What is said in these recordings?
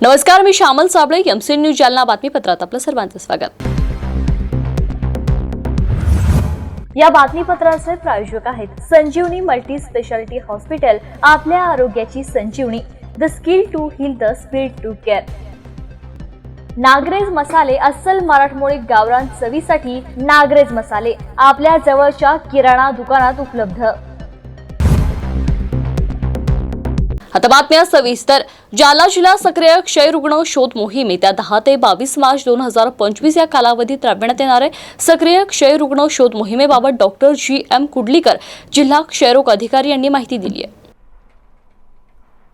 नमस्कार, मी Shyamal Sable, MC news Jalna बातमीपत्रात आपलं सर्वांचं स्वागत। या बातमीपत्राचे प्रायोजक आहेत संजीवनी मल्टी स्पेशालिटी हॉस्पिटल, आपल्या आरोग्याची संजीवनी, the skill to heal, the speed to care. नागरेज मसाले, अस्सल मराठमोळी गावरान चवीसाठी नागरेज मसाले आपल्या जवळच्या किराणा दुकानात उपलब्ध। आता बातम्या सविस्तर। जालना जिल्हा सक्रिय क्षयरुग्ण शोध मोहीम येत्या 10 ते 22 मार्च 2025 या कालावधीत राबविण्यात येणार आहे। सक्रिय क्षयरुग्ण शोध मोहिमेबाबत डॉक्टर जी.एम. कुडलीकर, जिल्हा क्षयरोग अधिकारी यांनी माहिती दिली आहे।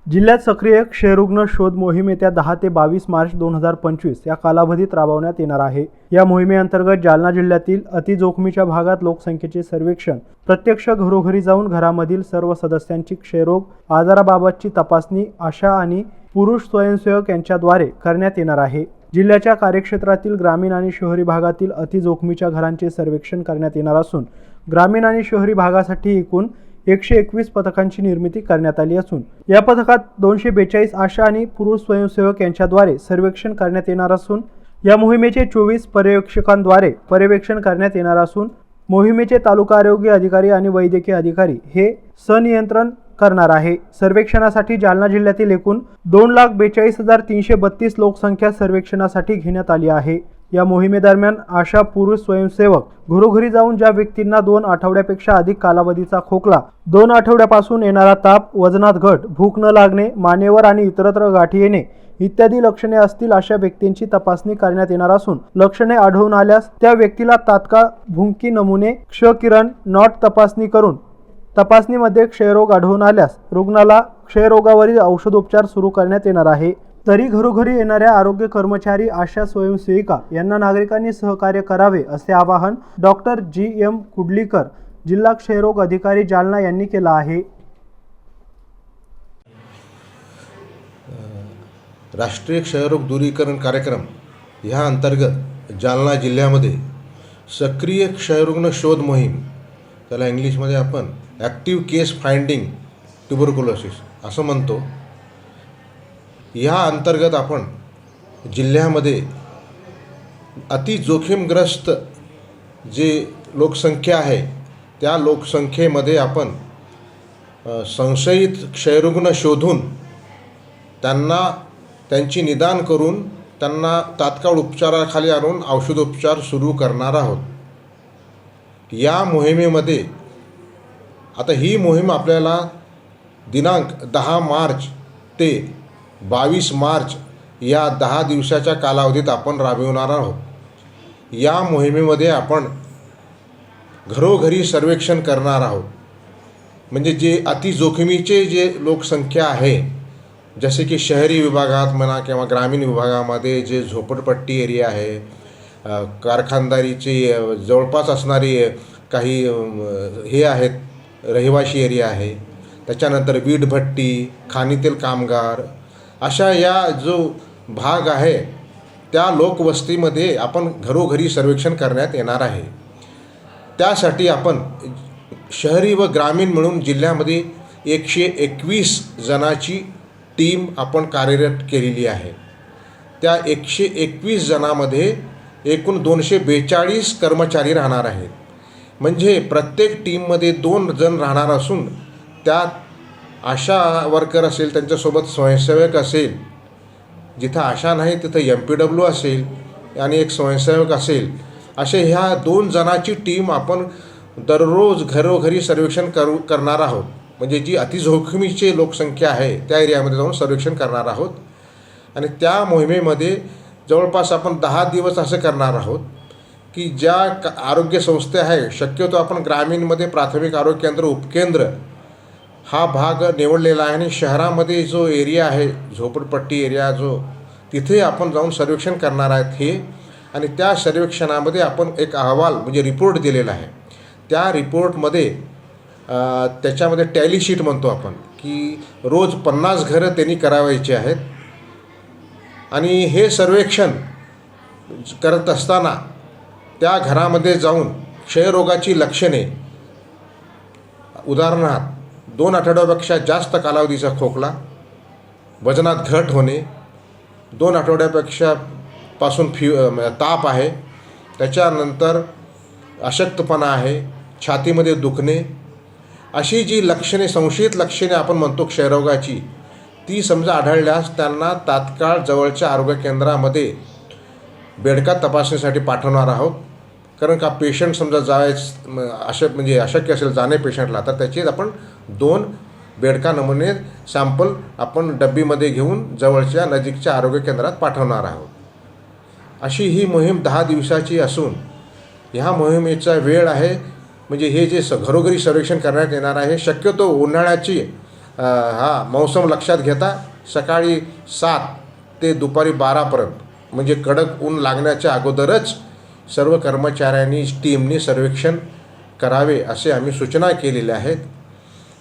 जिल्ह्यात सक्रिय क्षयरुग्ण शोध मोहीम येत्या 10 ते 22 मार्च 2025 या कालावधीत राबवण्यात येणार आहे। या मोहिमेअंतर्गत जालना जिल्ह्यातील अतिजोखमीच्या भागात लोकसंख्येचे सर्वेक्षण, प्रत्यक्ष घरोघरी जाऊन घरामधील सर्व सदस्यांची क्षयरोग आजाराबाबतची तपासणी आशा आणि पुरुष स्वयंसेवक यांच्याद्वारे करण्यात येणार आहे। जिल्ह्याच्या कार्यक्षेत्रातील ग्रामीण आणि शहरी भागातील अतिजोखमीच्या घरांचे सर्वेक्षण करण्यात येणार असून ग्रामीण आणि शहरी भागासाठी एकूण 121 पथकांची निर्मिती करण्यात आली असून या पथकात 242 आशा आणि पुरुष स्वयंसेवक यांच्याद्वारे सर्वेक्षण करण्यात येणार असून या मोहिमेचे 24 पर्यवेक्षकांद्वारे पर्यवेक्षण करण्यात येणार असून मोहिमेचे तालुका आरोग्य अधिकारी आणि वैद्यकीय अधिकारी हे सनियंत्रण करणार आहे। सर्वेक्षणासाठी जालना जिल्ह्यातील एकूण 2,42,332 लोकसंख्या सर्वेक्षणासाठी घेण्यात आली आहे। या मोहिमेदरम्यान आशा पुरुष स्वयंसेवक घरोघरी जाऊन ज्या व्यक्तींना 2 आठवड्यापेक्षा अधिक कालावधीचा खोकला, 2 आठवड्यापासून येणारा ताप, वजनात घट, भूक न लागणे, मानेवर आणि इतरत्र गाठी येणे इत्यादी लक्षणे असतील अशा व्यक्तींची तपासणी करण्यात येणार असून लक्षणे आढळून आल्यास त्या व्यक्तीला तात्काळ भुंकी नमुने, क्षकिरण, नॉट तपासणी करून तपासणीमध्ये क्षयरोग आढळून आल्यास रुग्णाला क्षयरोगावरील औषधोपचार सुरू करण्यात येणार आहे। तरी घरोघरी येणाऱ्या आरोग्य कर्मचारी, आशा स्वयंसेविका यांना नागरिकांनी सहकार्य करावे असे आवाहन डॉक्टर जी.एम. कुडलीकर, जिल्हा क्षयरोग अधिकारी जालना यांनी केलं आहे। राष्ट्रीय क्षयरोग दूरीकरण कार्यक्रम ह्या अंतर्गत जालना जिल्ह्यामध्ये सक्रिय क्षयरुग्ण शोध मोहीम, त्याला इंग्लिशमध्ये आपण ॲक्टिव्ह केस फाइंडिंग ट्युबरक्युलोसिस असं म्हणतो, ह्या अंतर्गत आपण जिल्ह्यामध्ये अतिजोखीमग्रस्त जे लोकसंख्या आहे त्या लोकसंख्येमध्ये आपण संशयित क्षयरुग्ण शोधून त्यांची निदान करून त्यांना तात्काळ उपचाराखाली आणून औषधोपचार सुरू करणार आहोत। या मोहिमेमध्ये आता ही मोहीम आपल्याला दिनांक 10 मार्च ते 22 मार्च या 10 दिवसाच्या कालावधीत आपण राबविणार आहोत। या मोहिमेमध्ये आपण घरोघरी सर्वेक्षण करणार आहोत, म्हणजे जे अतिजोखमीचे जे लोकसंख्या आहे, जसे की शहरी विभागात म्हणा किंवा ग्रामीण विभागामध्ये जे झोपडपट्टी एरिया आहे, कारखानदारीची जवळपास असणारी काही हे आहेत, रहिवाशी एरिया आहे, त्याच्यानंतर वीटभट्टी, खाणीतील कामगार, अशा या जो भाग आहे त्या लोकवस्तीमध्ये आपण घरोघरी सर्वेक्षण करण्यात येणार आहे। त्यासाठी आपण शहरी व ग्रामीण मिळून जिल्ह्यामध्ये 121 जणाची टीम आपण कार्यरत केलेली आहे। त्या 121 जणांमध्ये एकूण 242 कर्मचारी राहणार आहेत, म्हणजे प्रत्येक टीममध्ये 2 जण राहणार असून त्यात आशा वर्कर असेल, त्यांच्यासोबत स्वयंसेवक असेल, जिथं आशा नाही तिथं MPW असेल आणि एक स्वयंसेवक असेल, असे ह्या 2 जणांची टीम आपण दररोज घरोघरी सर्वेक्षण करणार आहोत। म्हणजे जी अतिजोखमीची लोकसंख्या आहे त्या एरियामध्ये जाऊन सर्वेक्षण करणार आहोत आणि त्या मोहिमेमध्ये जवळपास आपण 10 दिवस असं करणार आहोत की ज्या आरोग्य संस्था आहे, शक्यतो आपण ग्रामीणमध्ये प्राथमिक आरोग्य केंद्र, उपकेंद्र हा भाग निवडलेला आहे आणि शहरामध्ये जो एरिया आहे, झोपडपट्टी एरिया जो, तिथे आपण जाऊन सर्वेक्षण करणार आहेत हे। आणि त्या सर्वेक्षणामध्ये आपण एक अहवाल म्हणजे रिपोर्ट दिलेला आहे। त्या रिपोर्टमध्ये त्याच्यामध्ये टॅली शीट म्हणतो आपण, की रोज 50 घरं त्यांनी करावायची आहेत आणि हे सर्वेक्षण करत असताना त्या घरामध्ये जाऊन क्षयरोगाची लक्षणे, उदाहरणार्थ 2 आठवड्यापेक्षा जास्त कालावधीचा खोकला, वजनात घट होणे, 2 आठवड्यापेक्षा पासून ताप आहे, त्याच्यानंतर अशक्तपणा आहे, छातीमध्ये दुखणे, अशी जी लक्षणे, संशयित लक्षणे आपण म्हणतो क्षयरोगाची, ती समजा आढळल्यास त्यांना तात्काळ जवळच्या आरोग्य केंद्रामध्ये बेडका तपासणीसाठी पाठवणार आहोत. कारण का पेशंट समजा म्हणजे अशक्य असेल जाणे पेशंटला, तर त्याचे आपण 2 बेडका नमुने सॅम्पल आपण डब्बीमध्ये घेऊन जवळच्या नजीकच्या आरोग्य केंद्रात पाठवणार आहोत. अशी ही मोहीम 10 दिवसाची असून ह्या मोहिमेचा वेळ आहे, म्हणजे हे जे घरोघरी सर्वेक्षण करण्यात येणार आहे, शक्यतो उन्हाळ्याची मौसम लक्षात घेता सकाळी 7 ते दुपारी 12पर्यंत, म्हणजे कडक ऊन लागण्याच्या अगोदरच सर्व कर्मचाऱ्यांनी टीमनी सर्वेक्षण करावे असे आम्ही सूचना केलेल्या आहेत.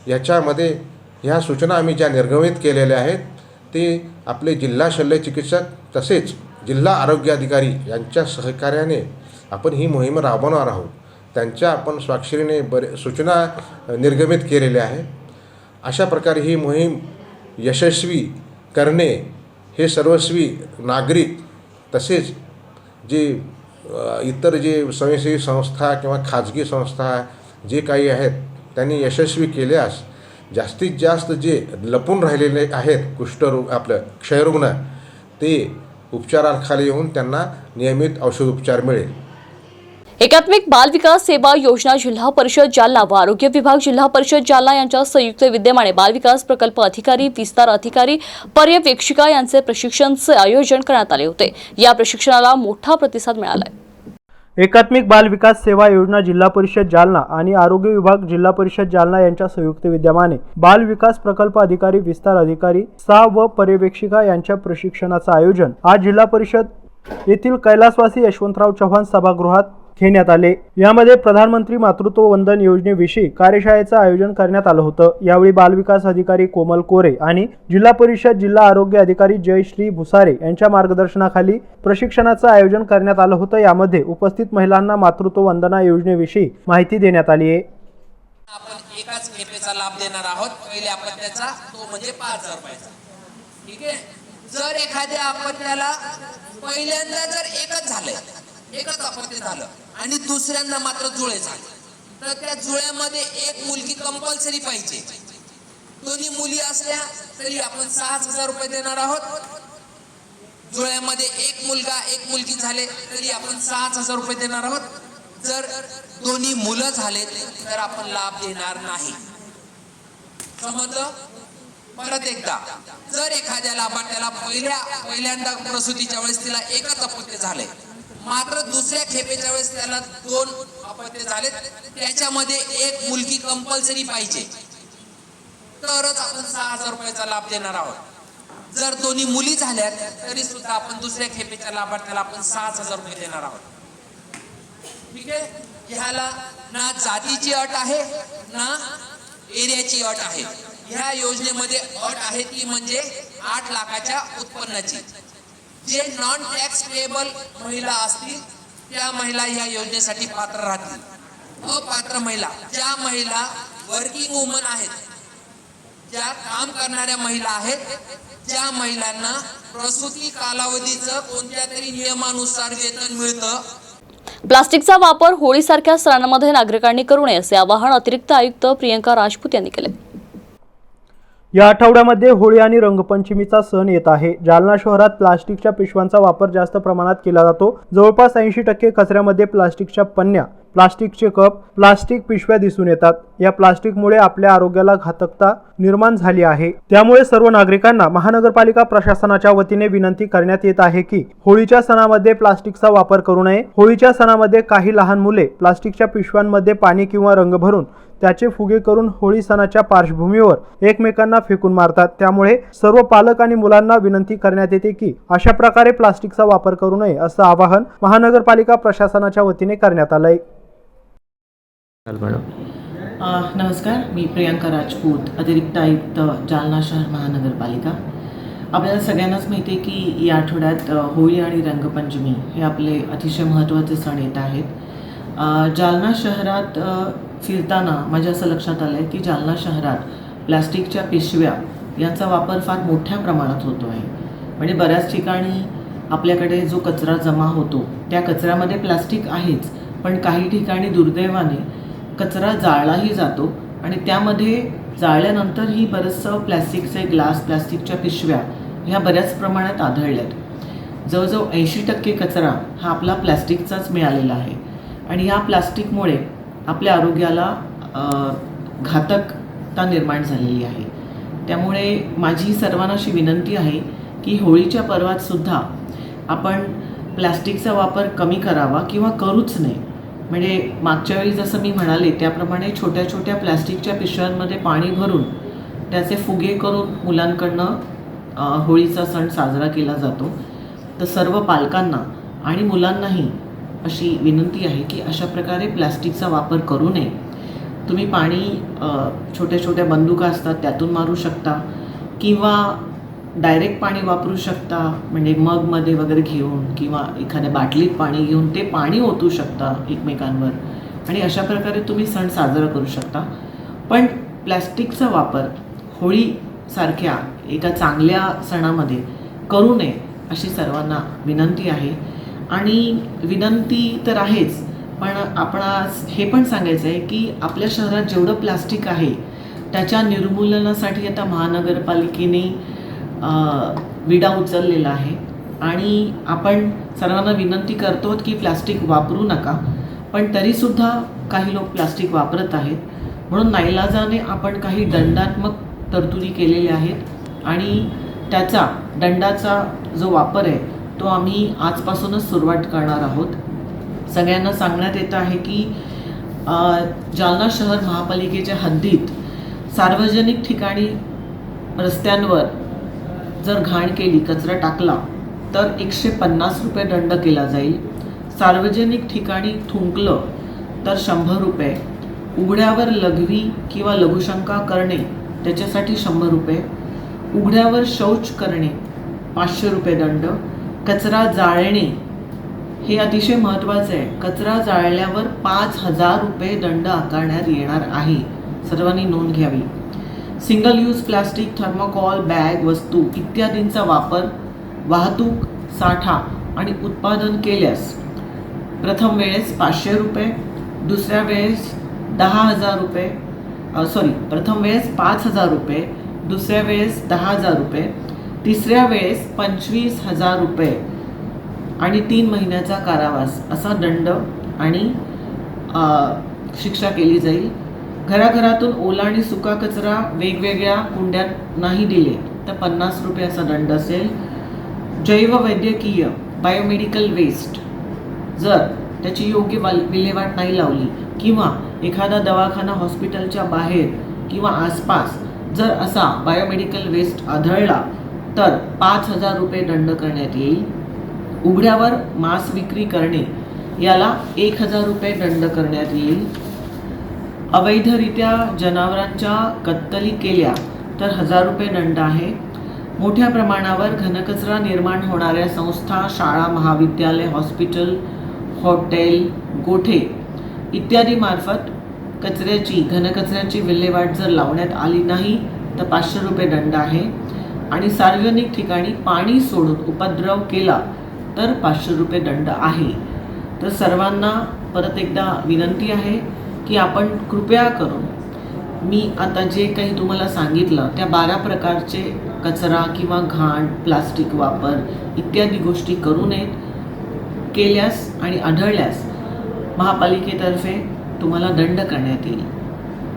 याच्यामध्ये ह्या सूचना आम्ही ज्या निर्गमित केलेल्या आहेत ते आपले जिल्हा शल्य चिकित्सक तसेच जिल्हा आरोग्य अधिकारी यांच्या सहकार्याने आपण ही मोहीम राबवणार आहोत. त्यांच्या आपण स्वाक्षरीने सूचना निर्गमित केलेल्या आहेत. अशा प्रकारे ही मोहीम यशस्वी करणे हे सर्वस्वी नागरिक तसेच जे इतर जे स्वयंसेवी संस्था किंवा खाजगी संस्था जे काही आहेत त्यांनी यशस्वी केल्यास जास्तीत जास्त जे लपून राहिलेले आहेत कुष्ठरोग क्षयरुग्ण ते उपचाराखाली येऊन त्यांना नियमित औषधोपचार मिळेल. एकात्मिक बाल विकास सेवा योजना जिल्हा परिषद जालना व आरोग्य विभाग जिल्हा परिषद जालना यांच्या संयुक्त विद्यमाने बाल विकास प्रकल्प अधिकारी, विस्तार अधिकारी, पर्यवेक्षिका यांचे प्रशिक्षणाचे आयोजन करण्यात आले होते. या प्रशिक्षणाला मोठा प्रतिसाद मिळाला. एकात्मिक बाल विकास सेवा योजना जिल्हा परिषद जालना आणि आरोग्य विभाग जिल्हा परिषद जालना यांच्या संयुक्त विद्यमाने बाल विकास प्रकल्प अधिकारी, विस्तार अधिकारी, व पर्यवेक्षिका यांच्या प्रशिक्षणाचं आयोजन आज जिल्हा परिषद येथील कैलासवासी यशवंतराव चव्हाण सभागृहात घेण्यात आले. यामध्ये प्रधानमंत्री मातृत्व वंदन योजनेविषयी कार्यशाळेचं आयोजन करण्यात आलं होतं. यावेळी बाल विकास अधिकारी कोमल कोरे आणि जिल्हा परिषद जिल्हा आरोग्य अधिकारी जयश्री भुसारे यांच्या मार्गदर्शनाखाली प्रशिक्षणाचं आयोजन करण्यात आलं होतं. यामध्ये उपस्थित महिलांना मातृत्व वंदना योजनेविषयी माहिती देण्यात आली आहे. आपण एकाच खेपेचा लाभ देणार आहोत. पहिले अपत्याचा तो म्हणजे 5,000 रुपयाचा. ठीक आहे. जर एखाद्या अपत्याला पहिल्यांदा जर एकच अपत्य झालं आणि दुसऱ्यांदा मात्र जुळे झाले, तर त्या जुळ्यामध्ये एक मुलगी कंपल्सरी पाहिजे. दोन्ही मुली असल्या तरी आपण 6,000 रुपये देणार आहोत. जुळ्यामध्ये एक मुलगा एक मुलगी झाले तरी आपण 6,000 रुपये देणार आहोत. जर दोन्ही मुलं झाले तर आपण लाभ देणार नाही. समजलं? परत एकदा, जर एखाद्या लाभार्थ्याला पहिल्यांदा प्रसूतीच्या वेळेस तिला एकच अपत्य झाले, मात्र दुसऱ्या खेपेच्या वेळेस त्याला 2 अपत्य झाले, त्याच्यामध्ये एक मुलगी कंपल्सरी पाहिजे, तरच आपण 6,000 रुपयाचा लाभ देणार आहोत. जर दोन्ही मुली झाल्या तरी सुद्धा आपण दुसऱ्या खेपेच्या लाभार्थ्याला आपण 6,000 रुपये देणार आहोत. ठीक आहे. ह्याला ना जातीची अट आहे ना एरियाची अट आहे. ह्या योजनेमध्ये अट आहे ती म्हणजे 8 लाखाच्या उत्पन्नाची. जे नॉन टॅक्स पेएबल महिला असतील त्या महिला ह्या योजनेसाठी पात्र राहतील. अपात्र महिला, ज्या महिला वर्किंग वुमन आहेत, ज्या काम करणाऱ्या महिला आहेत, ज्या महिलांना प्रसूती कालावधीचं कोणत्या तरी नियमानुसार वेतन मिळतं. प्लास्टिकचा वापर होळीसारख्या सणांमध्ये नागरिकांनी करू नये असे आवाहन अतिरिक्त आयुक्त प्रियंका राजपूत यांनी केले. या आठवड्यामध्ये होळी आणि रंगपंचमीचा सण येत आहे. जालना शहरात प्लास्टिकच्या पिशव्यांचा वापर जास्त प्रमाणात केला जातो. जवळपास 80% कचऱ्यामध्ये प्लास्टिकच्या पन्न्या, प्लास्टिकचे कप, प्लास्टिक पिशव्या दिसून येतात. या प्लास्टिकमुळे आपल्या आरोग्याला घातकता निर्माण झाली आहे. त्यामुळे सर्व नागरिकांना महानगरपालिका प्रशासनाच्या वतीने विनंती करण्यात येत आहे की होळीच्या सणामध्ये प्लास्टिकचा वापर करू नये. होळीच्या सणामध्ये काही लहान मुले प्लास्टिकच्या पिशव्यांमध्ये पाणी किंवा रंग भरून त्याचे फुगे करून होळी सणाच्या पार्श्वभूमीवर एकमेकांना फेकून मारतात. त्यामुळे सर्व पालक आणि मुलांना विनंती करण्यात येते की अशा प्रकारे प्लास्टिकचा वापर करू नये असं आवाहन महानगरपालिका प्रशासनाच्या वतीने करण्यात आलंय. नमस्कार, मी प्रियंका राजपूत, अतिरिक्त आयुक्त जालना शहर महानगरपालिका. आपल्याला सगळ्यांनाच माहिती आहे की या आठवड्यात होळी आणि रंगपंचमी हे आपले अतिशय महत्त्वाचे सण येत आहेत. जालना शहरात फिरताना माझ्या असं लक्षात आलं आहे की जालना शहरात प्लास्टिकच्या पिशव्या यांचा वापर फार मोठ्या प्रमाणात होतो आहे. म्हणजे बऱ्याच ठिकाणी आपल्याकडे जो कचरा जमा होतो त्या कचऱ्यामध्ये प्लास्टिक आहेच, पण काही ठिकाणी दुर्दैवाने कचरा जाळलाही जातो आणि त्यामध्ये जाळल्यानंतरही बरंचसं प्लॅस्टिकचे ग्लास, प्लॅस्टिकच्या पिशव्या ह्या बऱ्याच प्रमाणात आढळल्यात. जवळजवळ 80% कचरा हा आपला प्लॅस्टिकचाच मिळालेला आहे आणि ह्या प्लास्टिकमुळे आपल्या आरोग्याला घातकता निर्माण झालेली आहे. त्यामुळे माझी सर्वांना अशी विनंती आहे की होळीच्या पर्वातसुद्धा आपण प्लॅस्टिकचा वापर कमी करावा किंवा करूच नाही. म्हणजे मागच्या वेळी जसं मी म्हणाले त्याप्रमाणे छोट्या छोट्या प्लॅस्टिकच्या पिशव्यांमध्ये पाणी भरून त्याचे फुगे करून मुलांकडनं होळीचा सण साजरा केला जातो. तर सर्व पालकांना आणि मुलांनाही अशी विनंती आहे की अशा प्रकारे प्लॅस्टिकचा वापर करू नये. तुम्ही पाणी छोट्या छोट्या बंदुका असतात त्यातून मारू शकता किंवा डायरेक्ट पाणी वापरू शकता, म्हणजे मगमध्ये वगैरे घेऊन किंवा एखाद्या बाटलीत पाणी घेऊन ते पाणी ओतू शकता एकमेकांवर आणि अशा प्रकारे तुम्ही सण साजरा करू शकता. पण प्लॅस्टिकचा वापर होळीसारख्या एका चांगल्या सणामध्ये करू नये अशी सर्वांना विनंती आहे. आणि विनंती तर आहेच, पण आपण आज हे पण सांगायचं आहे की आपल्या शहरात जेवढं प्लास्टिक आहे त्याच्या निर्मूलनासाठी आता महानगरपालिकेने विडा उचललेला आहे आणि आपण सर्वांना विनंती करतो की प्लास्टिक वापरू नका, पण तरीसुद्धा काही लोक प्लास्टिक वापरत आहेत. म्हणून नाईलाजाने आपण काही दंडात्मक तरतुदी केलेल्या आहेत आणि त्याचा दंडाचा जो वापर आहे तो आम्ही आजपासूनच सुरुवात करणार आहोत. सगळ्यांना सांगण्यात येतं आहे की जालना शहर महापालिकेच्या हद्दीत सार्वजनिक ठिकाणी रस्त्यांवर जर घाण केली, कचरा टाकला तर 150 रुपये दंड केला जाईल. सार्वजनिक ठिकाणी थुंकलं तर 100 रुपये. उघड्यावर लघवी किंवा लघुशंका करणे त्याच्यासाठी 100 रुपये. उघड्यावर शौच करणे 500 रुपये दंड. कचरा जाळणे हे अतिशय महत्त्वाचं आहे. कचरा जाळल्यावर 5,000 रुपये दंड आकारण्यात येणार आहे, सर्वांनी नोंद घ्यावी. Single use plastic, thermocol, bag, वस्तू इत्यादींचा वापर, वाहतूक, साठा आणि उत्पादन केल्यास प्रथम वेळेस 500 रुपये, दुसऱ्या वेळेस 10,000 रुपये, प्रथम वेळेस 5,000 रुपये, दुसऱ्या वेळेस 10,000 रुपये, तिसऱ्या वेळेस 25,000 रुपये आणि 3 महिन्याचा कारावास असा दंड आणि शिक्षा केली जाईल. घराघरातून ओला आणि सुका कचरा वेगवेगळ्या कुंड्यात नाही दिले तर 50 रुपये असा दंड असेल. जैववैद्यकीय बायोमेडिकल वेस्ट जर त्याची योग्य विल्हेवाट नाही लावली किंवा एखादा दवाखाना हॉस्पिटलच्या बाहेर किंवा आसपास जर असा बायोमेडिकल वेस्ट आढळला तर 5,000 रुपये दंड करण्यात येईल. उघड्यावर मांस विक्री करणे याला 1,000 रुपये दंड करण्यात येईल. अवैधरित्या जनावरांच्या कत्तली केल्या तर 1,000 रुपये दंड आहे. मोठ्या प्रमाणावर घनकचरा निर्माण होणाऱ्या संस्था, शाळा, महाविद्यालय, हॉस्पिटल, हॉटेल, गोठे इत्यादी मार्फत घनकचऱ्याची विल्हेवाट जर लावण्यात आली नाही तर 500 रुपये दंड आहे. आणि सार्वजनिक ठिकाणी पाणी सोडून उपद्रव केला तर 500 रुपये दंड आहे. तर सर्वांना परत एकदा विनंती आहे की आपण कृपया करून मी आता जे काही तुम्हाला सांगितलं त्या 12 प्रकारचे कचरा किंवा घाण, प्लास्टिक वापर इत्यादी गोष्टी करू नयेत. केल्यास आणि आढळल्यास महापालिकेतर्फे तुम्हाला दंड करण्यात येईल.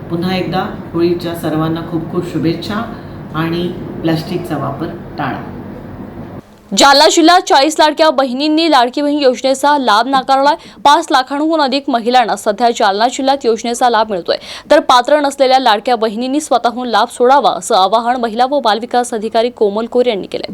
पुन्हा एकदा होळीच्या सर्वांना खूप खूप शुभेच्छा आणि प्लास्टिकचा वापर टाळा. जालना जिल्ह्यात 40 लाडक्या बहिणींनी लाडकी बहीण योजनेचा लाभ नाकारलाय. 5 लाखांहून अधिक महिलांना सध्या जालना जिल्ह्यात योजनेचा लाभ मिळतोय, तर पात्र नसलेल्या लाडक्या बहिणींनी स्वतःहून लाभ सोडावा असं आवाहन महिला व बालविकास अधिकारी कोमल कोरे यांनी केले.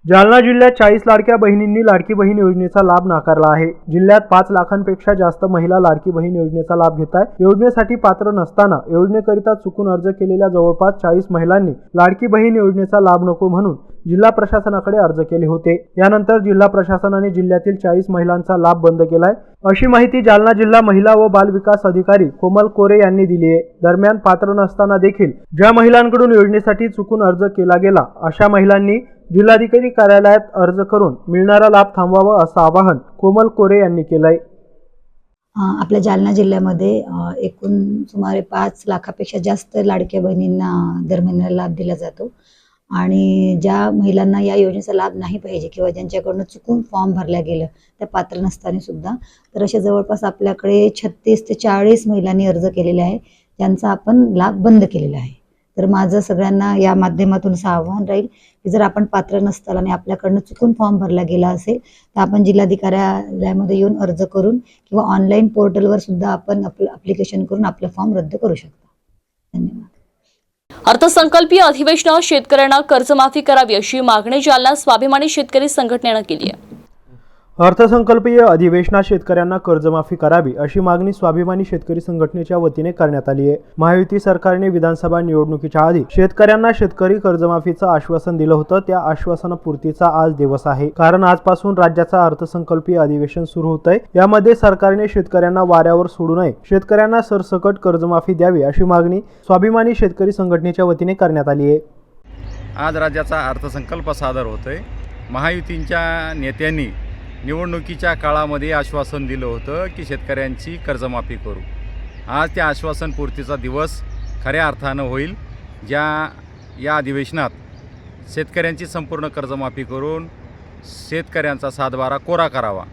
जालना जिल्ह्यात 40 लाडक्या बहिणींनी लाडकी बहीण योजनेचा लाभ नाकारला आहे. जिल्ह्यात 5 लाखांपेक्षा जास्त महिला लाडकी बहीण योजनेचा लाभ घेत आहेत. योजनेसाठी पात्र नसताना योजनेकरिता चुकून अर्ज केलेल्या जवळपास 40 महिलांनी लाडकी बहीण योजनेचा लाभ नको म्हणून जिल्हा प्रशासनाकडे अर्ज केले होते. यानंतर जिल्हा प्रशासनाने जिल्ह्यातील 40 महिलांचा लाभ बंद केलाय, अशी माहिती जालना जिल्हा महिला व बाल विकास अधिकारी कोमल कोरे यांनी दिली आहे. दरम्यान पात्र नसताना देखील ज्या महिलांकडून योजनेसाठी चुकून अर्ज केला गेला अशा महिलांनी जिल्हाधिकारी कार्यालयात अर्ज करून मिळणारा लाभ थांबवावा असं आवाहन कोमल कोरे यांनी केलंय. आपल्या जालना जिल्ह्यामध्ये एकूण सुमारे 5 लाखापेक्षा जास्त लाडक्या बहिणींना दर महिन्याला लाभ दिला जातो आणि ज्या महिलांना या योजनेचा लाभ नाही पाहिजे किंवा ज्यांच्याकडून चुकून फॉर्म भरल्या गेलं त्या पात्र नसताना सुद्धा, तर अशा जवळपास आपल्याकडे 36 ते 40 महिलांनी अर्ज केलेले आहे ज्यांचा आपण लाभ बंद केलेला आहे. तर माझं सगळ्यांना या माध्यमातून असं आव्हान राहील की जर आपण पात्र नसताना आणि आपल्याकडनं चुकून फॉर्म भरला गेला असेल तर आपण जिल्हाधिकाऱ्यालयामध्ये येऊन अर्ज करून किंवा ऑनलाईन पोर्टलवर सुद्धा आपण आपलं ॲप्लिकेशन करून आपला फॉर्म रद्द करू शकता. धन्यवाद. अर्थसंकल्पीय अधिवेशनात शेतकऱ्यांना कर्जमाफी करावी अशी मागणी जालना स्वाभिमानी शेतकरी संघटनेनं केली आहे. अर्थसंकल्पीय अधिवेशनात शेतकऱ्यांना कर्जमाफी करावी अशी मागणी स्वाभिमानी शेतकरी संघटनेच्या वतीने करण्यात आली आहे. महायुती सरकारने विधानसभा निवडणुकीच्या आधी शेतकऱ्यांना शेतकरी कर्जमाफीचं आश्वासन दिलं होतं. त्या आश्वासनापूर्तीचा आज दिवस आहे, कारण आजपासून राज्याचं अर्थसंकल्पीय अधिवेशन सुरू होतंय. यामध्ये सरकारने शेतकऱ्यांना वाऱ्यावर सोडू नये, शेतकऱ्यांना सरसकट कर्जमाफी द्यावी अशी मागणी स्वाभिमानी शेतकरी संघटनेच्या वतीने करण्यात आली आहे. आज राज्याचा अर्थसंकल्प सादर होतोय. महायुतींच्या नेत्यांनी निवडणुकीच्या काळामध्ये आश्वासन दिलं होतं की शेतकऱ्यांची कर्जमाफी करू. आज त्या आश्वासन पूर्तीचा दिवस खऱ्या अर्थानं होईल, या अधिवेशनात शेतकऱ्यांची संपूर्ण कर्जमाफी करून शेतकऱ्यांचा 7/12 कोरा करावा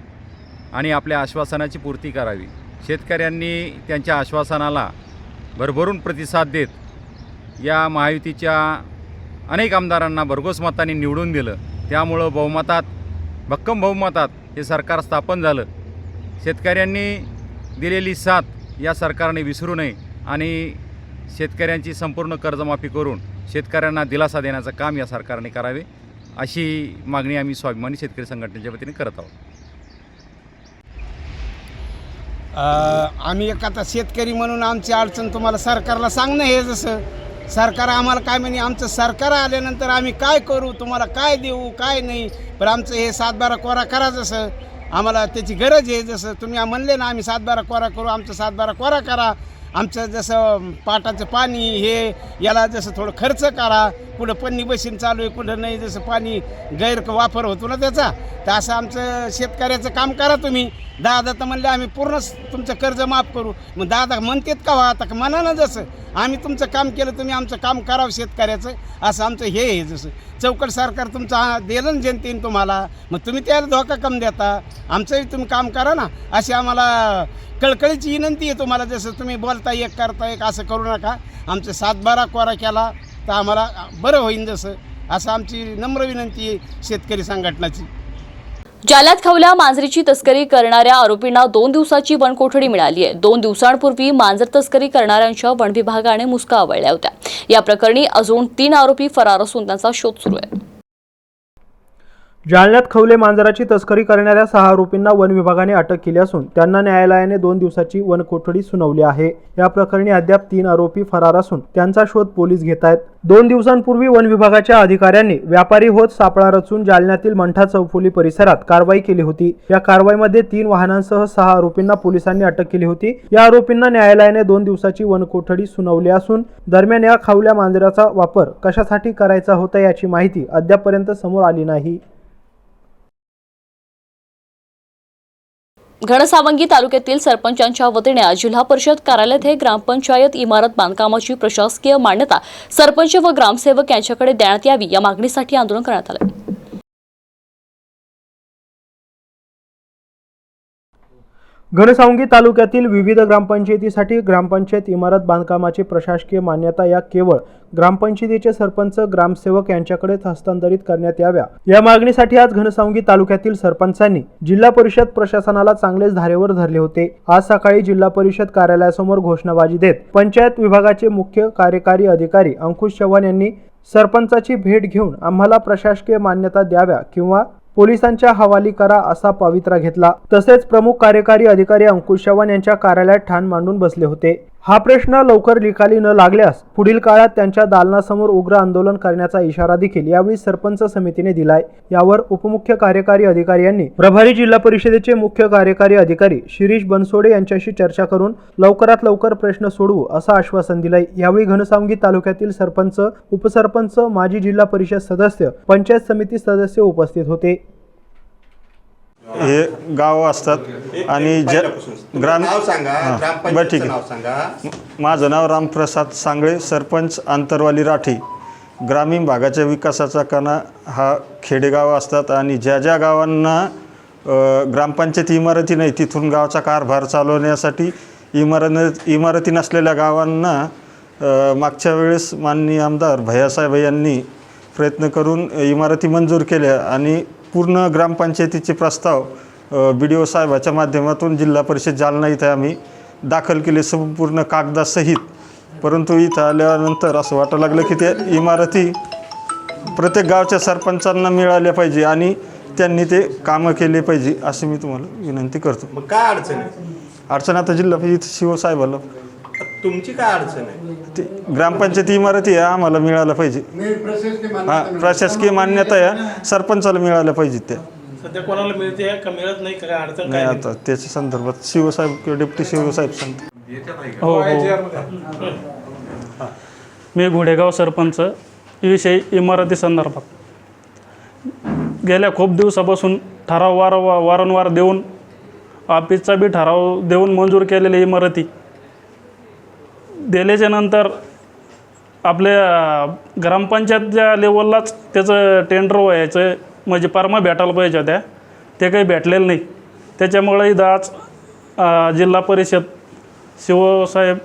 आणि आपल्या आश्वासनाची पूर्ती करावी. शेतकऱ्यांनी त्यांच्या आश्वासनाला भरभरून प्रतिसाद देत या महायुतीच्या अनेक आमदारांना भरघोस मतांनी निवडून दिलं. त्यामुळं भक्कम बहुमतात हे सरकार स्थापन झालं. शेतकऱ्यांनी दिलेली साथ या सरकारने विसरू नये आणि शेतकऱ्यांची संपूर्ण कर्जमाफी करून शेतकऱ्यांना दिलासा देण्याचं काम या सरकारने करावे अशी मागणी आम्ही स्वाभिमानी शेतकरी संघटनेच्या वतीने करत आहोत. आम्ही एक आता शेतकरी म्हणून आमची अडचण तुम्हाला सरकारला सांगणं हे जसं सरकार आम्हाला काय म्हणे, आमचं सरकार आल्यानंतर आम्ही काय करू, तुम्हाला काय देऊ काय नाही, पण आमचं हे 7/12 कोरा करा, जसं आम्हाला त्याची गरज आहे. जसं तुम्ही म्हणले ना आम्ही 7/12 कोरा करू, आमचं 7/12 कोरा करा. आमचं जसं पाटाचं पाणी हे याला जसं थोडं खर्च करा, कुठं पन्नी बशीन चालू आहे कुठं नाही, जसं पाणी गैरवापर होतो ना त्याचा, तर असं आमचं शेतकऱ्याचं काम करा तुम्ही. दादा तर म्हणले आम्ही पूर्ण तुमचं कर्ज माफ करू. मग दादा म्हणतात का आता म्हणा ना, जसं आम्ही तुमचं काम केलं तुम्ही आमचं काम करावं शेतकऱ्याचं, असं आमचं हे आहे. जसं चौकट सरकार तुमचं दिलं ना जनतेने तुम्हाला, मग तुम्ही त्याला धोका कम देता, आमचंही तुम्ही काम करा ना, अशी आम्हाला कळकळीची विनंती आहे तुम्हाला. जसं तुम्ही बोलता एक करता एक असं करू नका. आमचं 7/12 कोरा केला तर आम्हाला बरं होईल, जसं असं आमची नम्र विनंती आहे शेतकरी संघटनाची. जालन्यात खवल्या मांजरीची तस्करी करणाऱ्या आरोपींना 2 दिवसाची वनकोठडी मिळाली आहे. 2 दिवसांपूर्वी मांजर तस्करी करणाऱ्यांच्या वन विभागाने मुसका आवळल्या होत्या. या प्रकरणी अजून 3 आरोपी फरार असून त्यांचा शोध सुरू आहे. जालन्यात खवले मांजराची तस्करी करणाऱ्या 6 आरोपींना वन विभागाने अटक केली असून त्यांना न्यायालयाने 2 दिवसाची वनकोठडी सुनावली आहे. या प्रकरणी अद्याप 3 आरोपी फरार असून त्यांचा शोध पोलीस घेत आहेत. 2 दिवसांपूर्वी वन विभागाच्या अधिकाऱ्यांनी व्यापारी होत सापळा रचून जालन्यातील मंठा चौफुली परिसरात कारवाई केली होती. या कारवाईमध्ये 3 वाहनांसह 6 आरोपींना पोलिसांनी अटक केली होती. या आरोपींना न्यायालयाने 2 दिवसाची वनकोठडी सुनावली असून दरम्यान या खवल्या मांजराचा वापर कशासाठी करायचा होता याची माहिती अद्यापपर्यंत समोर आली नाही. घनसावंगी तालुक्यातील सरपंचांच्या वतीने जिल्हा परिषद कार्यालयात हे ग्रामपंचायत इमारत बांधकामाची प्रशासकीय मान्यता सरपंच व ग्रामसेवक यांच्याकडे देण्यात यावी या मागणीसाठी आंदोलन करण्यात आले. घनसावंगी तालुक्यातील विविध ग्रामपंचायतीसाठी ग्रामपंचायत इमारत बांधकामाची प्रशासकीय मान्यता या केवळ ग्रामपंचायतीचे सरपंच ग्रामसेवक यांच्याकडेच हस्तांतरित करण्यात याव्या या मागणीसाठी आज घनसावंगी तालुक्यातील सरपंचांनी जिल्हा परिषद प्रशासनाला चांगलेच धारेवर धरले होते. आज सकाळी जिल्हा परिषद कार्यालयासमोर घोषणाबाजी देत पंचायत विभागाचे मुख्य कार्यकारी अधिकारी अंकुश चव्हाण यांनी सरपंचाची भेट घेऊन आम्हाला प्रशासकीय मान्यता द्याव्या किंवा पोलिसांच्या हवाली करा असा पवित्रा घेतला. तसेच प्रमुख कार्यकारी अधिकारी अंकुश चव्हाण यांच्या कार्यालयात ठाण मांडून बसले होते. हा प्रश्न लवकर निकाली न लागल्यास पुढील काळात त्यांच्या दालनासमोर उग्र आंदोलन करण्याचा इशारा देखील यावेळी सरपंच समितीने दिलाय। यावर उपमुख्य कार्यकारी अधिकारी यांनी प्रभारी जिल्हा परिषदेचे मुख्य कार्यकारी अधिकारी शिरीष बनसोडे यांच्याशी चर्चा करून लवकरात लवकर प्रश्न सोडवू असं आश्वासन दिलंय। यावेळी घनसावंगी तालुक्यातील सरपंच, उपसरपंच, माजी जिल्हा परिषद सदस्य, पंचायत समिती सदस्य उपस्थित होते। हे गाव असतात आणि बरं ठीक आहे। माझं नाव रामप्रसाद सांगळे, सरपंच आंतरवाली राठी। ग्रामीण भागाच्या विकासाचा कणा हा खेडेगाव असतात आणि ज्या ज्या गावांना ग्रामपंचायत इमारती नाही तिथून गावाचा कारभार चालवण्यासाठी इमारती नसलेल्या गावांना मागच्या वेळेस माननीय आमदार भैयासाहेब यांनी प्रयत्न करून इमारती मंजूर केल्या आणि पूर्ण ग्रामपंचायतीचे प्रस्ताव BDO साहेबाच्या माध्यमातून जिल्हा परिषद जालना इथे आम्ही दाखल केले संपूर्ण कागदासहित। परंतु इथं आल्यानंतर असं वाटायला लागलं की त्या इमारती प्रत्येक गावच्या सरपंचांना मिळाल्या पाहिजे आणि त्यांनी ते कामं केले पाहिजे अशी मी तुम्हाला विनंती करतो। मग काय अडचण आहे? अडचण आता जिल्हा परिषद शिवसाहेबाला तुमची काय अडचण आहे? ते ग्रामपंचायत इमारती आहे आम्हाला मिळायला पाहिजे। हां, प्रशासकीय मान्यता आहे सरपंचाला मिळाल्या पाहिजे। त्या सध्या कोणाला मिळते का मिळत नाही? काय अडचण नाही आता त्याच्या संदर्भात शिवसाहेब किंवा डेप्टी शिवसाहेब सांगतात। हो मी घोडेगाव सरपंच विषय इमारती संदर्भात गेल्या खूप दिवसापासून ठराव वारंवार देऊन ऑफिसचा बी ठराव देऊन मंजूर केलेल्या इमारती दिल्याच्या नंतर आपल्या ग्रामपंचायतच्या लेवललाच त्याचं टेंडर व्हायचं म्हणजे परमा भेटायला पाहिजे होत्या, ते काही भेटलेलं नाही। त्याच्यामुळे इथं आज जिल्हा परिषद शिवसाहेब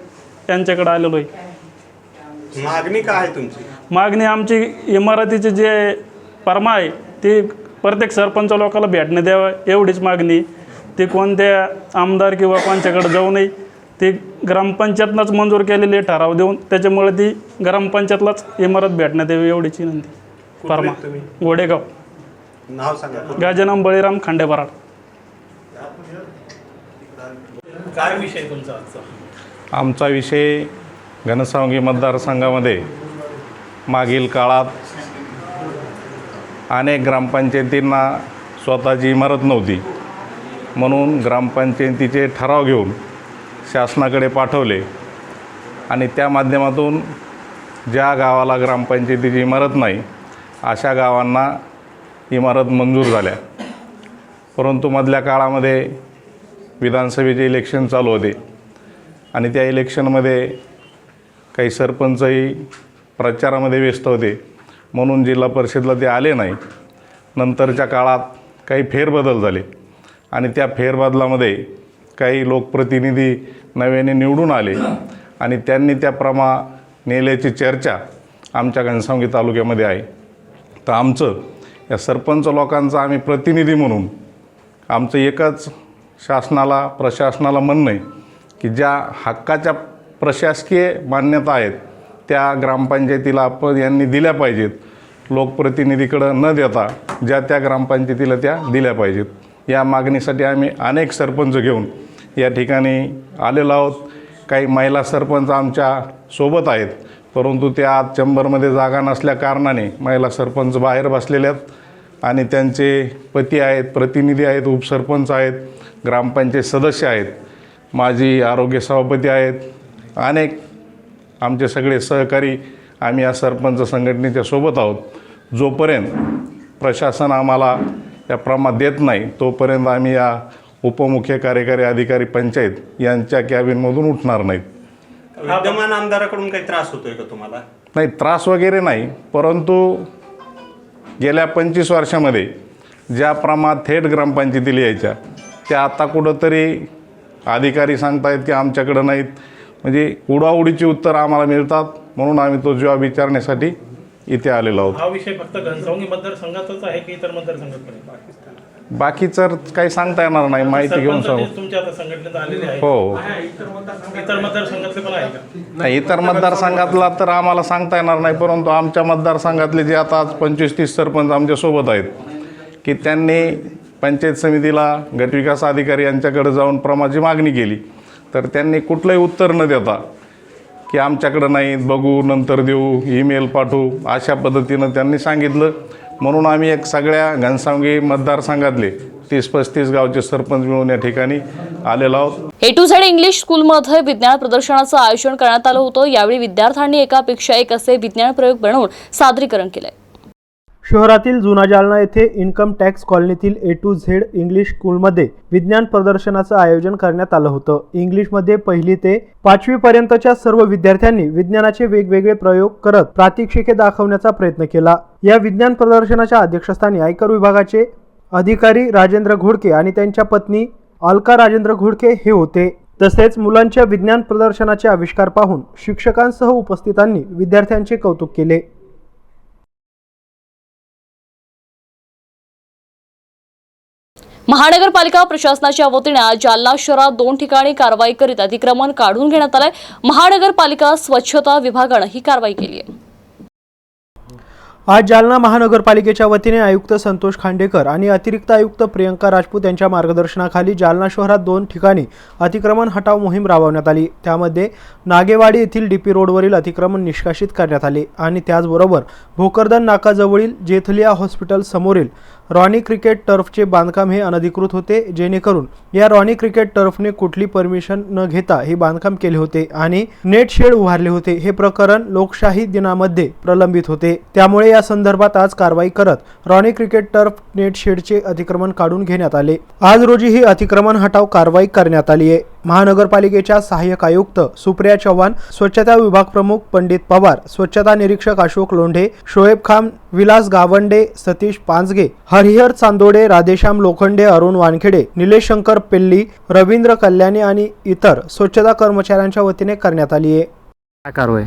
यांच्याकडे आलेलो आहे। मागणी काय आहे तुमची? मागणी आमची इमारतीचे जे परमा आहे ते प्रत्येक सरपंच लोकांना भेटणे द्यावं एवढीच मागणी। ते कोणत्या आमदार किंवा कोणच्याकडे जाऊ नये, ते ग्रामपंचायतनंच मंजूर केलेले ठराव देऊन त्याच्यामुळे ती ग्रामपंचायतलाच इमारत भेटण्यात यावी एवढीची विनंती। परमा घोडेगाव, नाव सांगा। गजानन बळीराम खांडेबराड। काय विषय तुमचा आजचा? आमचा विषय घनसावंगी मतदारसंघामध्ये मागील काळात अनेक ग्रामपंचायतींना स्वतःची इमारत नव्हती म्हणून ग्रामपंचायतीचे ठराव घेऊन शासनाकडे पाठवले आणि त्या माध्यमातून ज्या गावाला ग्रामपंचायतीची इमारत नाही अशा गावांना इमारत मंजूर झाल्या। परंतु मधल्या काळामध्ये विधानसभेचे इलेक्शन चालू होते आणि त्या इलेक्शनमध्ये काही सरपंचही प्रचारामध्ये व्यस्त होते म्हणून जिल्हा परिषदला ते आले नाही। नंतरच्या काळात काही फेरबदल झाले आणि त्या फेरबदलामध्ये काही लोकप्रतिनिधी नव्याने निवडून आले आणि त्यांनी त्या नेल्याची चर्चा आमच्या घनसावंगी तालुक्यामध्ये आहे। तर आमचं या सरपंच लोकांचं आम्ही प्रतिनिधी म्हणून आमचं एकच शासनाला प्रशासनाला म्हणणं आहे की ज्या हक्काच्या प्रशासकीय मान्यता आहेत त्या ग्रामपंचायतीला आपण यांनी दिल्या पाहिजेत, लोकप्रतिनिधीकडं न देता ज्या त्या ग्रामपंचायतीला त्या दिल्या पाहिजेत। या मागणीसाठी आम्ही अनेक सरपंच घेऊन या ठिकाणी आलेलो आहोत। काही महिला सरपंच आमच्या सोबत आहेत परंतु त्या आज चेंबरमध्ये जागा नसल्या कारणाने महिला सरपंच बाहेर बसलेले आहेत आणि त्यांचे पती आहेत, प्रतिनिधी आहेत, उपसरपंच आहेत, ग्रामपंचायत सदस्य आहेत, माजी आरोग्य सभापती आहेत, अनेक आमचे सगळे सहकारी आम्ही या सरपंच संघटनेच्या सोबत आहोत। जोपर्यंत प्रशासन आम्हाला या प्रमाणात देत नाही तोपर्यंत आम्ही या उपमुख्य कार्यकारी अधिकारी पंचायत यांच्या कॅबिनमधून उठणार नाहीत। विद्यमान आमदाराकडून काही त्रास होतोय का तुम्हाला? नाही, त्रास वगैरे नाही, परंतु गेल्या 25 वर्षामध्ये ज्या प्रमाणात थेट ग्रामपंचायतीला यायच्या त्या आता कुठंतरी अधिकारी सांगतायत की आमच्याकडं नाहीत, म्हणजे उडाउडीची उत्तर आम्हाला मिळतात म्हणून आम्ही तो जॉब विचारण्यासाठी इथे आलेलो आहोत। हा विषय फक्त घनसावंगी मतदारसंघातच आहे की इतर मतदारसंघात पण आहे? बाकीचं काही सांगता येणार नाही, माहिती घेऊन सांगू। तुमच्या आता संघटनेत आलेले आहे? हो, इतर मतदारसंघातले पण आहे का? नाही, इतर मतदारसंघातला तर आम्हाला सांगता येणार नाही, परंतु आमच्या मतदारसंघातले जे आता आज 25-30 सरपंच आमच्यासोबत आहेत की त्यांनी पंचायत समितीला गटविकास अधिकारी यांच्याकडे जाऊन प्रमाची मागणी केली तर त्यांनी कुठलंही उत्तर न देता की आमच्याकडं नाही, बघू, नंतर देऊ, ईमेल पाठवू, अशा पद्धतीनं त्यांनी सांगितलं. म्हणून आम्ही एक सगळ्या घनसावंगी मतदारसंघातले 30-35 गावचे सरपंच मिळून या ठिकाणी आलेलो आहोत. A2Z इंग्लिश स्कूलमध्ये विज्ञान प्रदर्शनाचं आयोजन करण्यात आलं होतं. यावेळी विद्यार्थ्यांनी एकापेक्षा एक असे विज्ञान प्रयोग बनवून सादरीकरण केलंय. शहरातील जुना जालना येथे इन्कम टॅक्स कॉलनीतील A2Z इंग्लिश स्कूलमध्ये विज्ञान प्रदर्शनाचं आयोजन करण्यात आलं होतं. इंग्लिशमध्ये 1ली ते 5वी पर्यंतच्या सर्व विद्यार्थ्यांनी विज्ञानाचे वेगवेगळे प्रयोग करत प्रात्यक्षिके दाखवण्याचा प्रयत्न केला. या विज्ञान प्रदर्शनाच्या अध्यक्षस्थानी आयकर विभागाचे अधिकारी राजेंद्र घोडके आणि त्यांच्या पत्नी अलका राजेंद्र घोडके हे होते. तसेच मुलांच्या विज्ञान प्रदर्शनाचे आविष्कार पाहून शिक्षकांसह उपस्थितांनी विद्यार्थ्यांचे कौतुक केले. महानगरपालिका प्रशासनाच्या वतीने आज जालना शहरात 2 ठिकाणी कारवाई करीत अतिक्रमण काढून घेण्यात आलंय. महानगरपालिका स्वच्छता विभागानं ही कारवाई केली आहे. आज जालना महानगरपालिकेच्या वतीने आयुक्त संतोष खांडेकर आणि अतिरिक्त आयुक्त प्रियंका राजपूत यांच्या मार्गदर्शनाखाली जालना शहरात 2 ठिकाणी अतिक्रमण हटाव मोहीम राबवण्यात आली. त्यामध्ये नागेवाडी येथील DP रोडवरील अतिक्रमण निष्कासित करण्यात आले आणि त्याचबरोबर भोकरदन नाकाजवळील जेथलिया हॉस्पिटल समोरील रॉनी क्रिकेट टर्फचे बांधकाम हे अनधिकृत होते, जेणेकरून या रॉनी क्रिकेट टर्फने कुठली परमिशन न घेता हे बांधकाम केले होते आणि नेट शेड उभारले होते. हे प्रकरण लोकशाही दिनामध्ये प्रलंबित होते. त्यामुळे या संदर्भात आज कारवाई करत रॉनी क्रिकेट टर्फ नेट शेडचे अतिक्रमण काढून घेण्यात आले. आज रोजी ही अतिक्रमण हटाव कारवाई करण्यात आली आहे. महानगरपालिकेच्या सहाय्यक आयुक्त सुप्रिया चव्हाण, स्वच्छता विभाग प्रमुख पंडित पवार, स्वच्छता निरीक्षक अशोक लोंढे, शोएब खान, विलास गावंडे, सतीश पांजगे, हरिहर चांदोडे, राधेश्याम लोखंडे, अरुण वानखेडे, निलेश शंकर पेल्ली, रवींद्र कल्याणी आणि इतर स्वच्छता कर्मचाऱ्यांच्या वतीने करण्यात आली आहे. काय कारवाई?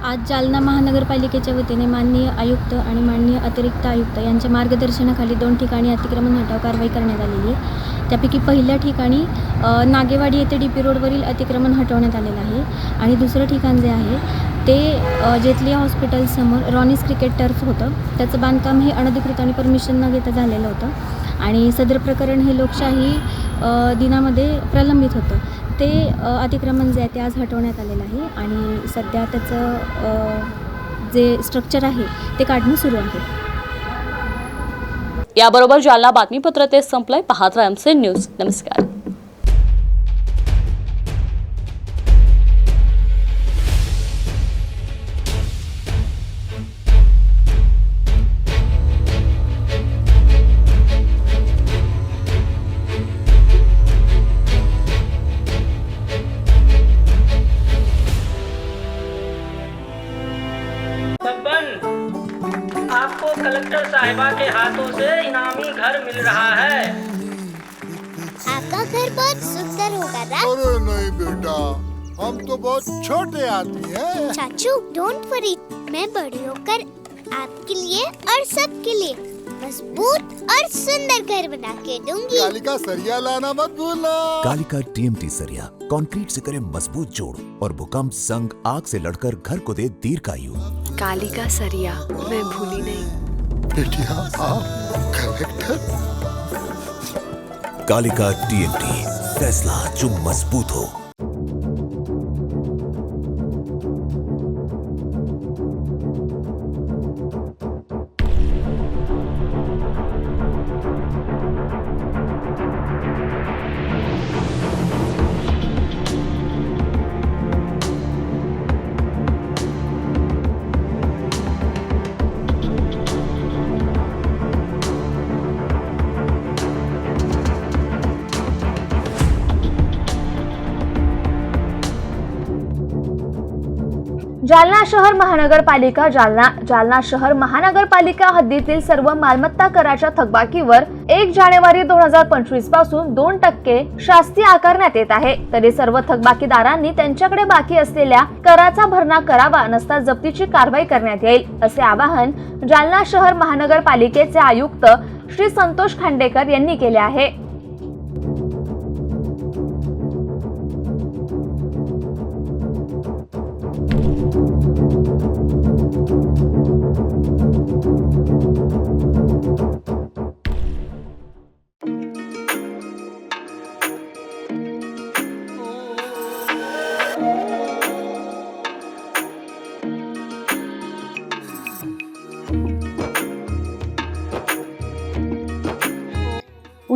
आज जालना महानगरपालिकेच्या वतीने माननीय आयुक्त आणि माननीय अतिरिक्त आयुक्त यांच्या मार्गदर्शनाखाली 2 ठिकाणी अतिक्रमण हटाव कारवाई करण्यात आलेली आहे. त्यापैकी पहिल्या ठिकाणी नागेवाडी येथे DP रोडवरील अतिक्रमण हटवण्यात आलेलं आहे आणि दुसरं ठिकाण जे आहे ते जेथलिया हॉस्पिटल समोर रॉनीज क्रिकेट टर्फ होतं. त्याचं बांधकाम हे अनधिकृत आणि परमिशन न घेता झालेलं होतं आणि सदर प्रकरण हे लोकशाही दिनामध्ये प्रलंबित होतं. ते अतिक्रमण जे आहे ते आज हटवण्यात आलेलं आहे आणि सध्या त्याचं जे स्ट्रक्चर आहे ते काढणं सुरू आहे. याबरोबर जालना बातमीपत्र ते संपलंय. पाहत राहा MC न्यूज. नमस्कार. आपको कलेक्टर साहिबा के हाथों से इनामी घर मिल रहा है. आपका घर बहुत सुंदर होगा ना? अरे नहीं बेटा, हम तो बहुत छोटे आदमी हैं। चाचू डोंट वरी, मैं बड़ी होकर आपके लिए और सबके लिए मजबूत और सुंदर घर बना के दूंगी. कालिका सरिया लाना मत भूलना. कालिका TMT सरिया कंक्रीट से करे मजबूत जोड़ और भूकंप, संग, आग से लड़कर घर को दे दीर्घायु. कालिका सरिया मैं भूली नहीं. बेटिया आप कलेक्टर. कालिका TMT, फैसला जो मजबूत हो. जालना शहर महानगरपालिका जालना शहर महानगरपालिका हद्दीतील सर्व मालमत्ता कराच्या थकबाकीवर 1 जानेवारी 2025 पासून 2% शास्ती आकारण्यात येत आहे. तरी सर्व थकबाकीदारांनी त्यांच्याकडे बाकी असलेल्या कराचा भरणा करावा, नसता जप्तीची कारवाई करण्यात येईल, असे आवाहन जालना शहर महानगरपालिकेचे आयुक्त श्री संतोष खांडेकर यांनी केले आहे.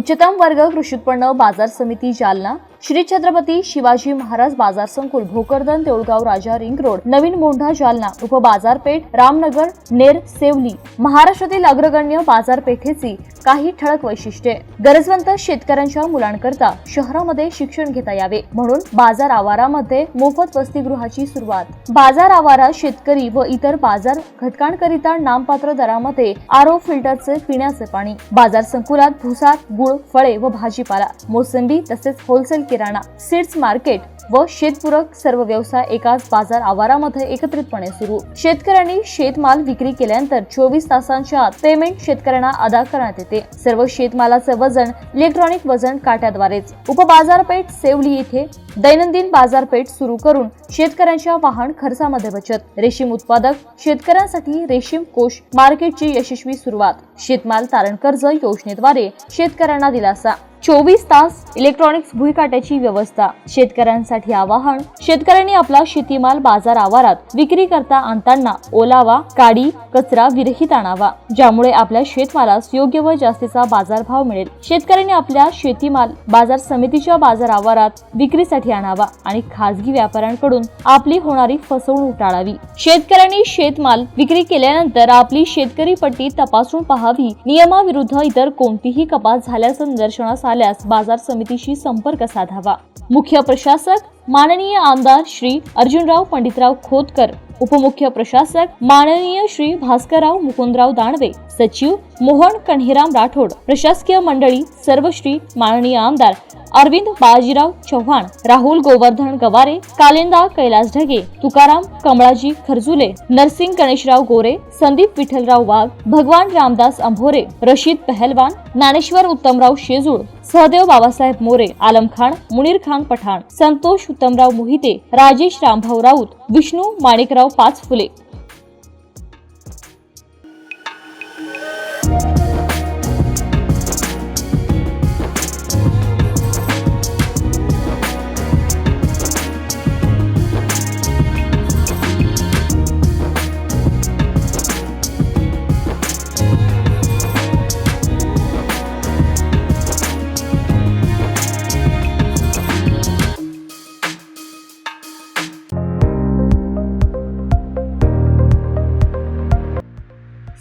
उच्चतम वर्ग कृषी उत्पन्न बाजार समिती जालना, श्री छत्रपती शिवाजी महाराज बाजार संकुल भोकरदन देऊळगाव राजा रिंग रोड नवीन मोंढा जालना उपबाजारपेठ रामनगर नेर सेवली महाराष्ट्रातील अग्रगण्य बाजारपेठेची काही ठळक वैशिष्ट्ये. गरजवंत शेतकऱ्यांच्या मुलांकरता शहरामध्ये शिक्षण घेता यावे म्हणून बाजार आवारामध्ये मोफत वसतिगृहाची सुरुवात. बाजार आवारात शेतकरी व इतर बाजार घटकांकरिता नाममात्र दरामध्ये आरओ फिल्टरचे पिण्याचे पाणी. बाजार संकुलात भुसार, गुळ, फळे व भाजीपाला, मोसंबी तसेच होलसेल किराणा, सीड्स मार्केट व शेतपूरक सर्व व्यवसाय एकाच बाजार आवारामध्ये एकत्रितपणे सुरू. शेतकऱ्यांनी शेतमाल विक्री केल्यानंतर 24 तासांच्या आत पेमेंट शेतकऱ्यांना अदा करण्यात येते. सर्व शेतमालाचे वजन इलेक्ट्रॉनिक वजन काट्याद्वारेच. उपबाजारपेठ सेवली येथे दैनंदिन बाजारपेठ सुरू करून शेतकऱ्यांच्या वाहन खर्चामध्ये बचत. रेशीम उत्पादक शेतकऱ्यांसाठी रेशीम कोष मार्केटची यशस्वी सुरुवात. शेतमाल तारण कर्ज योजनेद्वारे शेतकऱ्यांना दिलासा. 24 तास इलेक्ट्रॉनिक्स भुईकाट्याची व्यवस्था. शेतकऱ्यांसाठी आवाहन. शेतकऱ्यांनी आपला शेतीमाल बाजार आवारात विक्री करता आणताना ओलावा, काडी, कचरा विरहित आणावा, ज्यामुळे आपल्या शेतमालास योग्य व जास्तीचा बाजारभाव मिळेल. शेतकऱ्यांनी आपल्या शेतीमाल बाजार समितीच्या बाजार आवारात विक्रीसाठी आणावा आणि खासगी व्यापाऱ्यांकडून आपली होणारी फसवणूक टाळावी. शेतकऱ्यांनी शेतमाल विक्री केल्यानंतर आपली शेतकरी पट्टी तपासून पाहावी. नियमाविरुद्ध इतर कोणतीही कपात झाल्याचं निदर्शनास आल्यास बाजार समितीशी संपर्क साधावा. मुख्य प्रशासक माननीय आमदार श्री अर्जुनराव पंडितराव खोतकर, उपमुख्य प्रशासक माननीय श्री भास्करराव मुकुंदराव दानवे, सचिव मोहन कन्हेराम राठोड, प्रशासकीय मंडळी सर्व श्री माननीय आमदार अरविंद बाजीराव चव्हाण, राहुल गोवर्धन गवारे, कालिंदा कैलास ढगे, तुकाराम कमळाजी खरजुले, नरसिंग गणेशराव गोरे, संदीप विठ्ठलराव वाघ, भगवान रामदास अंभोरे, रशीद पहलवान, ज्ञानेश्वर उत्तमराव शेजूळ, सहदेव बाबासाहेब मोरे, आलम खान, मुनीर खान पठाण, संतोष उत्तमराव मोहिते, राजेश रामभाऊ राऊत, विष्णू माणिकराव पाचफुले.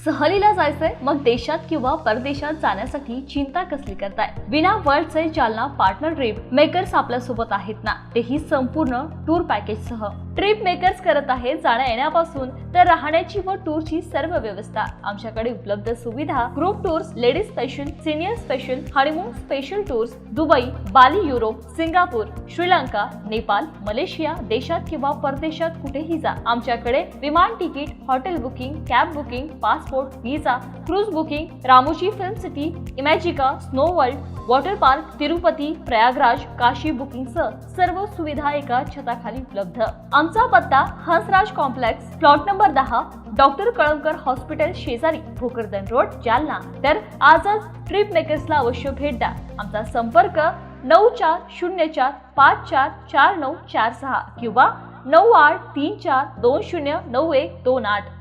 सहलीला जायचंय मग देशात किंवा परदेशात जाण्यासाठी चिंता कसली करताय? विना वर्ल्डचे जालना पार्टनर ट्रिप मेकर्स आपल्या सोबत आहेत ना, तेही संपूर्ण टूर पॅकेज सह. ट्रिप मेकर्स करत आहे जाण्या येण्यापासून तर राहण्याची व टूरची सर्व व्यवस्था. आमच्याकडे उपलब्ध सुविधा group tours, ladies special, senior special, honeymoon special tours, Dubai, Bali, Europe, Singapore, Sri Lanka, Nepal, Malaysia, देशात किंवा परदेशात कुठेही जा. आमच्याकडे विमान ticket, hotel booking, cab booking, passport, visa, cruise booking, Ramoji film city, Imagica, snow world, water park, Tirupati, Prayagraj, Kashi booking सह सर्व सुविधा एका छताखाली उपलब्ध. आमचा पत्ता Hansraj complex, plot number 10, doctor Kalamkar hospital शेजारी, भोकरदन रोड, जालना. तर आजच ट्रिप मेकर्सला अवश्य भेट द्या. आमचा संपर्क 9404544946 किंवा 9834209128.